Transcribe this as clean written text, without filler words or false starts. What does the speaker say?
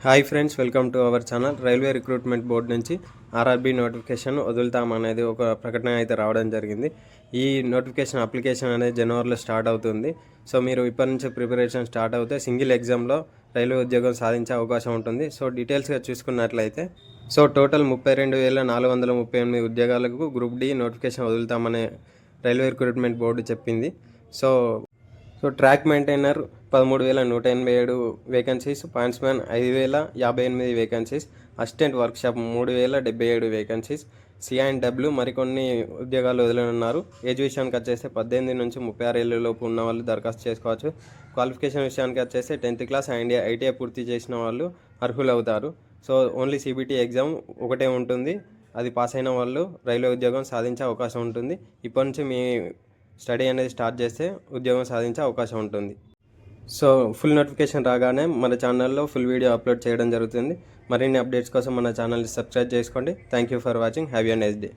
Hi friends, welcome to our channel. Railway recruitment board నుంచి RRB notification వదులుతామనేది ఒక ప్రకటన అయితే రావడం జరిగింది. ఈ నోటిఫికేషన్ అప్లికేషన్ అనేది జనవరిలో స్టార్ట్ అవుతుంది. సో మీరు ఇప్పటి నుంచి ప్రిపరేషన్ స్టార్ట్ అవుతే సింగిల్ ఎగ్జామ్లో రైల్వే ఉద్యోగం సాధించే అవకాశం ఉంటుంది. సో డీటెయిల్స్గా చూసుకున్నట్లయితే టోటల్ 32,438 ఉద్యోగాలకు గ్రూప్ డి నోటిఫికేషన్ వదులుతామనే రైల్వే రిక్రూట్మెంట్ బోర్డు చెప్పింది. So track maintainer 13,187 vacancies, points man 5,058 vacancies, assistant workshop 3,077 vacancies, CINW మరికొన్ని ఉద్యోగాలు వదిలినున్నారు. ఏజ్ విషయానికి వచ్చేస్తే 18 నుంచి 36 ఏళ్ళ లోపు ఉన్న వాళ్ళు దరఖాస్తు చేసుకోవచ్చు. క్వాలిఫికేషన్ విషయానికి వచ్చేస్తే 10th క్లాస్ అండ్ ఐటీఐ పూర్తి చేసిన వాళ్ళు అర్హులు అవుతారు. సో ఓన్లీ సిబిటీ ఎగ్జామ్ ఒకటే ఉంటుంది. అది పాస్ అయిన వాళ్ళు రైల్వే ఉద్యోగం సాధించే అవకాశం ఉంటుంది. ఇప్పటి నుంచి మీ స్టడీ అనేది స్టార్ట్ చేస్తే ఉద్యోగం సాధించే అవకాశం ఉంటుంది. సో ఫుల్ నోటిఫికేషన్ రాగానే మన ఛానల్లో ఫుల్ వీడియో అప్లోడ్ చేయడం జరుగుతుంది. మరిన్ని అప్డేట్స్ కోసం మన ఛానల్ని సబ్స్క్రైబ్ చేసుకోండి. Thank you for watching. Have a nice day.